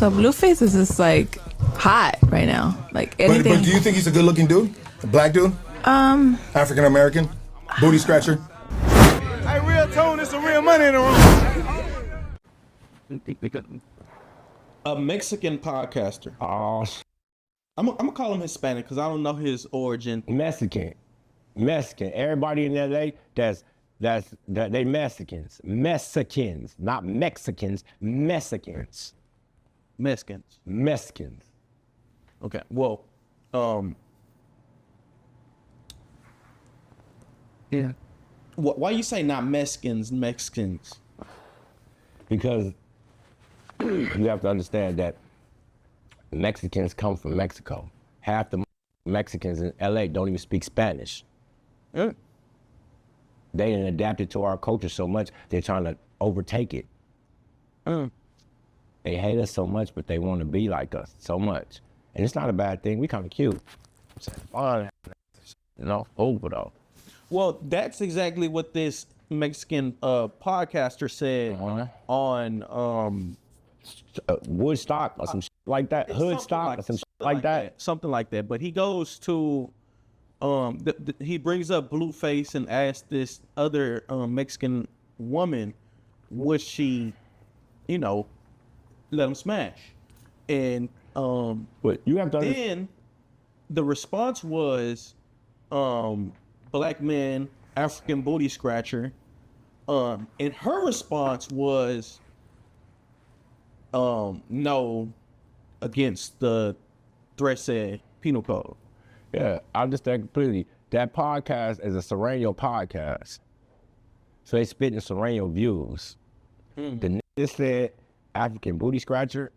So Blueface is just like hot right now. Like anything. But do you think he's a good-looking dude? A black dude? African American? Booty scratcher? Hey, real tone, there's some real money in the room. A Mexican podcaster. Oh, I'm gonna call him Hispanic because I don't know his origin. Mexican. Everybody in LA, they Mexicans. Mexicans, not Mexicans. Mexicans. Okay. Well, yeah. Why you say not Mexicans? Because you have to understand that Mexicans come from Mexico. Half the Mexicans in LA don't even speak Spanish. Yeah. They didn't adapt it to our culture so much, they're trying to overtake it. They hate us so much, but they want to be like us so much. And it's not a bad thing. We kind of cute. It's fun, over though. Well, that's exactly what this Mexican podcaster said on Woodstock or some shit like that. Hoodstock or some shit like that. Something like that. But he goes to, he brings up Blueface and asks this other Mexican woman, would she, let him smash? And but you have to then the response was, black man, African booty scratcher. And her response was, no, against the Threat Penal Code. Yeah, I understand completely. That podcast is a Serrano podcast. So they spitting Serrano views. The nigga said African booty scratcher,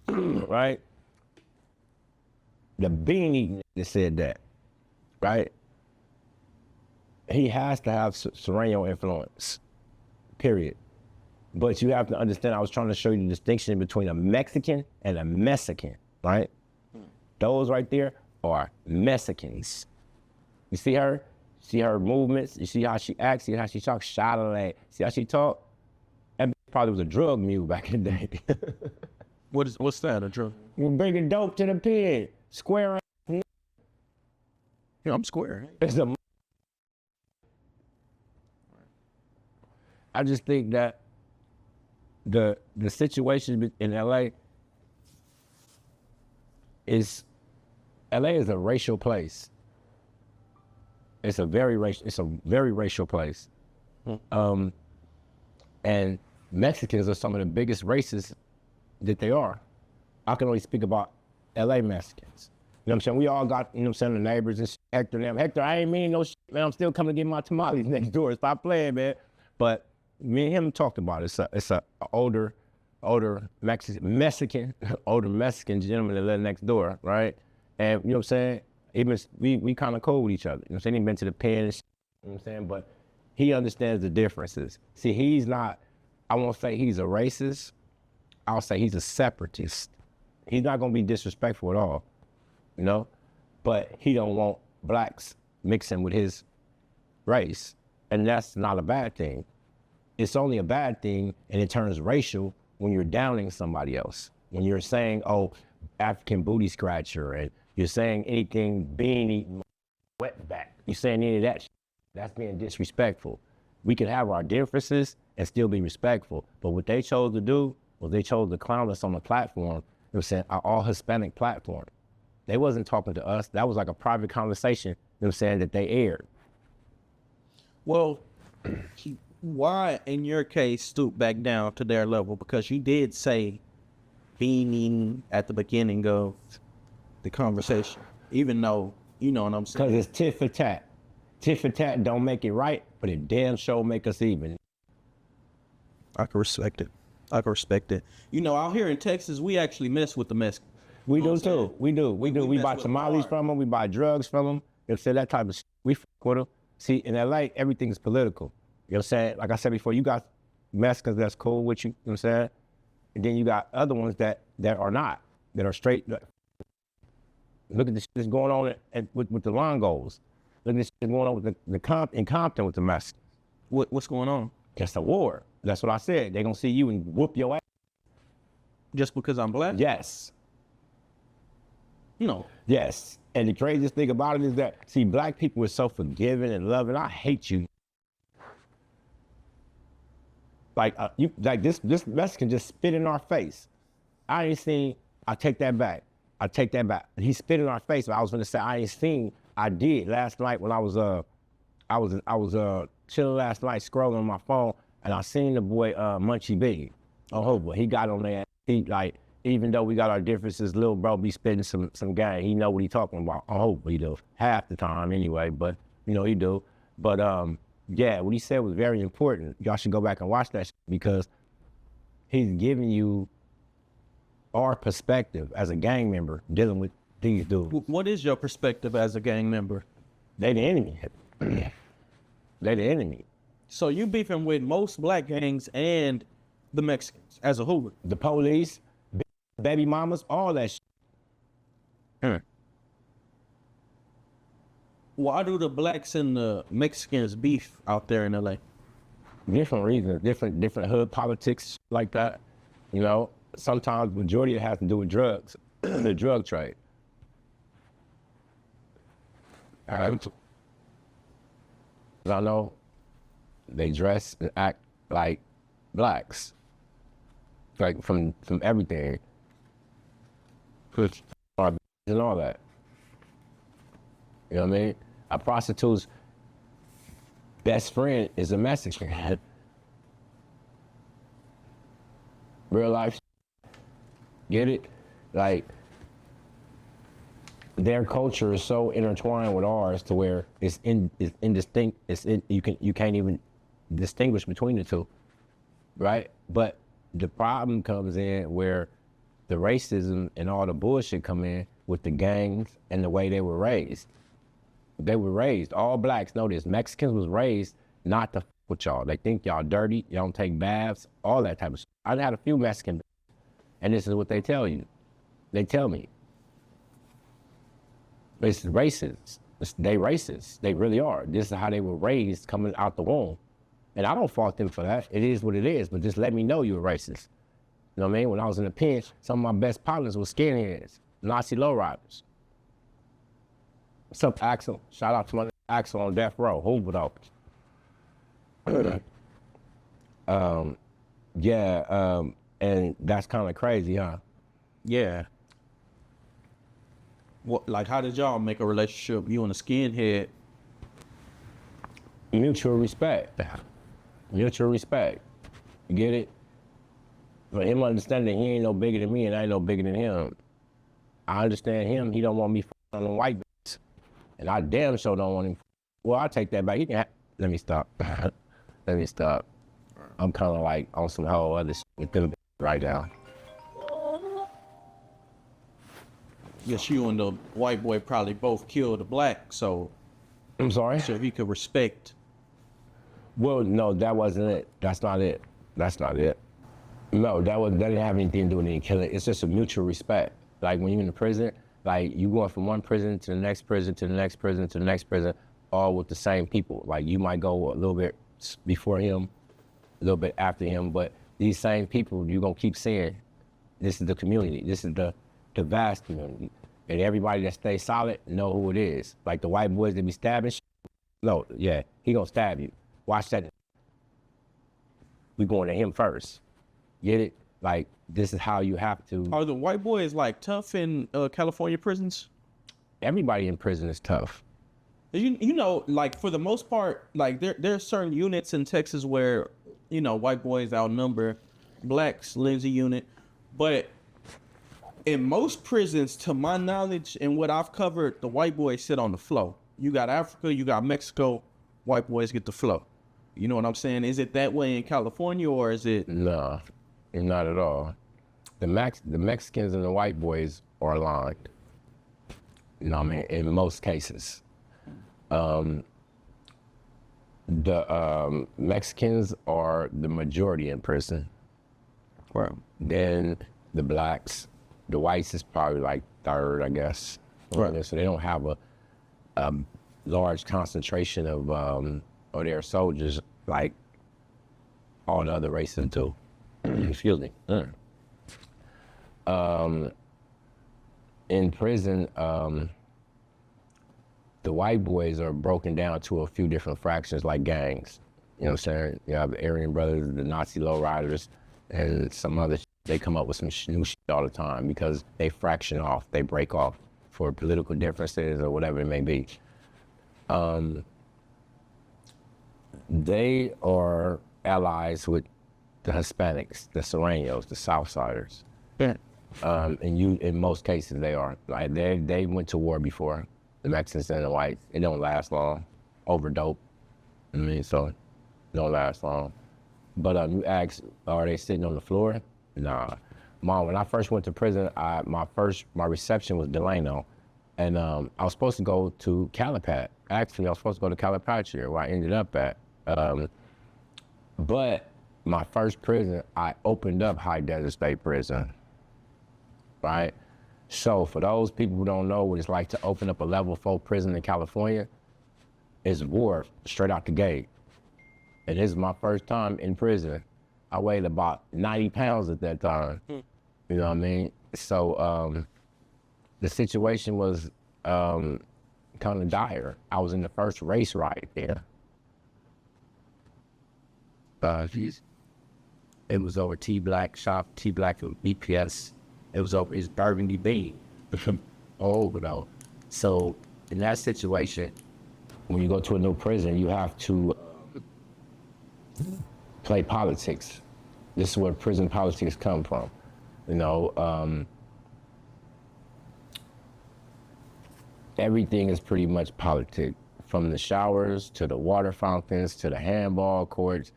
right? The beanie that said that, right? He has to have Serrano influence, period. But you have to understand, I was trying to show you the distinction between a Mexican and a Mexican, right? Those right there are Mexicans. You see her? See her movements? You see how she acts? See how she talks? Shadowland. See how she talk? That probably was a drug mule back in the day. What's that, a drug? We're bringing dope to the pig. Square. Yeah, I'm square. It's a. I just think that the situation in LA is a racial place. It's a very racial place. And Mexicans are some of the biggest races that they are. I can only speak about LA Mexicans. You know what I'm saying? We all got, the neighbors and shit. Hector and them. Hector, I ain't mean no shit, man. I'm still coming to get my tamales next door. Stop playing, man. But me and him talked about it. It's a older Mexican gentleman that live next door, right? And you know what I'm saying? Even we kind of cool with each other. You know what I'm saying? He been to the pen and shit, you know what I'm saying? But he understands the differences. See, he's not, I won't say he's a racist. I'll say he's a separatist. He's not gonna be disrespectful at all, But he don't want blacks mixing with his race. And that's not a bad thing. It's only a bad thing, and it turns racial when you're downing somebody else. When you're saying, oh, African booty scratcher, and you're saying anything bean eating, wetback. You're saying any of that shit. That's being disrespectful. We can have our differences and still be respectful. But what they chose to do was they chose to clown us on the platform. They were saying our all Hispanic platform. They wasn't talking to us. That was like a private conversation. They were saying that they aired. Well, why, in your case, stoop back down to their level? Because you did say being at the beginning of the conversation, even though, you know what I'm saying? Because it's tit for tat. Tit for tat don't make it right, but it damn sure make us even. I can respect it. Out here in Texas, we actually mess with the Mexicans. We do too. We do. We buy tamales from them. We buy drugs from them. You know, say that type of shit. We fuck with them. See, in LA, everything's political. You know what I'm saying? Like I said before, you got Mexicans that's cool with you. You know what I'm saying? And then you got other ones that are not, that are straight. Look at the shit that's going on with the Longos. Look at this shit going on with in Compton with the Mexicans. What's going on? Just a war. That's what I said. They're gonna see you and whoop your ass. just because I'm black? Yes. No. Yes. And the craziest thing about it is that, see, black people are so forgiving and loving. I hate you. Like, this Mexican just spit in our face. I ain't seen, I take that back. He spit in our face, but I was gonna say, I ain't seen, I did last night when I was chilling last night, scrolling on my phone, and I seen the boy, Munchie B on Hoover. He got on there, he like, even though we got our differences, little bro be spitting some game. He know what he talking about on Hoover, he do. Half the time anyway, but you know, he do. But yeah, what he said was very important. Y'all should go back and watch that because he's giving you our perspective as a gang member dealing with these dudes. What is your perspective as a gang member? They the enemy. They the enemy. So you beefing with most black gangs and the Mexicans as a Hoover? The police, baby mamas, all that shit. Why do the blacks and the Mexicans beef out there in LA? Different reasons, different hood politics like that. You know, sometimes majority of it has to do with drugs, the drug trade. I know they dress and act like blacks, like from everything, and all that. You know what I mean? A prostitute's best friend is a Mexican. Real life, get it? Like, their culture is so intertwined with ours to where it's indistinct. You can't even distinguish between the two, right? But the problem comes in where the racism and all the bullshit come in with the gangs and the way they were raised. They were raised, all blacks know this. Mexicans was raised not to f with y'all. They think y'all dirty, y'all don't take baths, all that type of shit. I had a few Mexicans, and this is what they tell you. They tell me. It's racist. They racist. They really are. This is how they were raised coming out the womb. And I don't fault them for that. It is what it is, but just let me know you're racist. You know what I mean? When I was in the pen, some of my best partners were skinheads, Nazi lowriders. What's up, Axel? Shout out to my Axel on Death Row, Hoover though. And that's kind of crazy, huh? Yeah. What, like, how did y'all make a relationship? You and a skinhead? Mutual respect. Mutual respect. You get it? For him understanding he ain't no bigger than me and I ain't no bigger than him. I understand him, he don't want me on the white bitch. And I damn sure don't want him. Well, I'll take that back. He can let me stop. Let me stop. I'm kind of like on some whole other shit with them right now. Yes, you and the white boy probably both killed the black, so. I'm sorry? So he could respect. Well, no, that wasn't it. That's not it. That's not it. No, that didn't have anything to do with any killing. It's just a mutual respect. Like when you're in the prison, like you going from one prison to the next prison to the next prison to the next prison, all with the same people. Like you might go a little bit before him, a little bit after him, but these same people you're gonna keep seeing. This is the community. This is the vast community. And everybody that stays solid know who it is. Like the white boys that be stabbing no, yeah, he gonna stab you. Watch that. We going to him first. Get it? Like, this is how you have to. Are the white boys like tough in California prisons? Everybody in prison is tough. You know, like for the most part, like there are certain units in Texas where, you know, white boys outnumber blacks, Lindsay unit. But in most prisons, to my knowledge and what I've covered, the white boys sit on the floor. You got Africa, you got Mexico, white boys get the floor. You know what I'm saying? Is it that way in California or is it? No, not at all. The Mexicans and the white boys are aligned. You know what I mean? In most cases. The Mexicans are the majority in prison. Right. Then the blacks, the whites is probably like third, I guess. Right. So they don't have a large concentration of their soldiers like all the other races do. Excuse me. In prison, the white boys are broken down to a few different fractions like gangs. You know what I'm saying? You have the Aryan Brothers, the Nazi lowriders, and some other they come up with some new shit all the time because they fraction off, they break off for political differences or whatever it may be. They are allies with the Hispanics, the Serranos, the Southsiders. Yeah. In most cases they are. Like they went to war before, the Mexicans and the whites. It don't last long, over dope. I mean, so it don't last long. But you ask, are they sitting on the floor? Nah. Mom, when I first went to prison, my reception was Delano. And I was supposed to go to Calipat. Actually, I was supposed to go to Calipatria, where I ended up at. But my first prison, I opened up High Desert State Prison, right? So for those people who don't know what it's like to open up a level 4 prison in California, it's war straight out the gate. And this is my first time in prison. I weighed about 90 pounds at that time. You know what I mean? So the situation was kind of dire. I was in the first race ride there. It was over T-Black shop, T-Black BPS. It was over his Burgundy Bean. Oh, no. So in that situation, when you go to a new prison, you have to play politics. This is where prison politics come from. You know, everything is pretty much politic, from the showers to the water fountains to the handball courts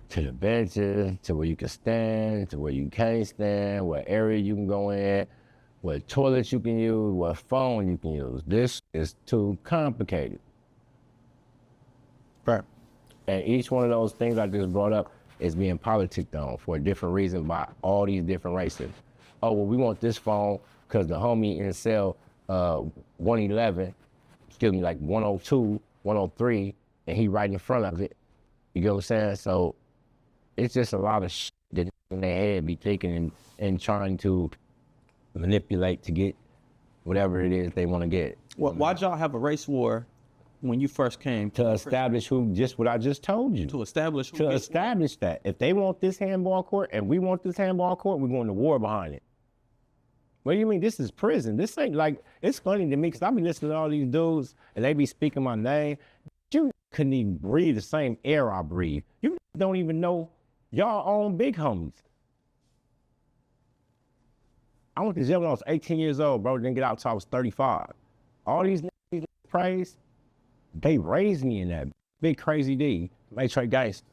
to the benches to where you can stand to where you can't stand, what area you can go in, what toilets you can use, what phone you can use. This is too complicated. Right. And each one of those things I just brought up is being politicked on for a different reason by all these different races. Oh, well, we want this phone because the homie in cell 111, excuse me, like 102, 103, and he right in front of it. You get what I'm saying? So it's just a lot of shit that in their head be thinking and trying to manipulate to get whatever it is they want to get. Well, why'd y'all have a race war when you first came? To establish just what I just told you. To establish who To establish that. If they want this handball court and we want this handball court, we're going to war behind it. What do you mean? This is prison. This ain't like, it's funny to me because I be listening to all these dudes and they be speaking my name. You couldn't even breathe the same air I breathe. You don't even know y'all own big homies. I went to jail when I was 18 years old, bro. Didn't get out until I was 35. All these niggas praise, they raised me in that big crazy D. Matrix Gangsters,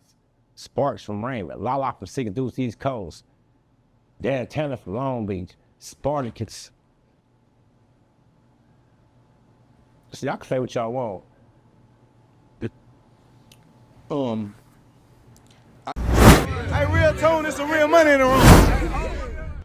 Sparks from Raymond, Lala from Sick and Deuce East Coast, Dan Tanner from Long Beach, Spartacus. See, y'all can say what y'all want. Hey, real tone, there's some real money in the room.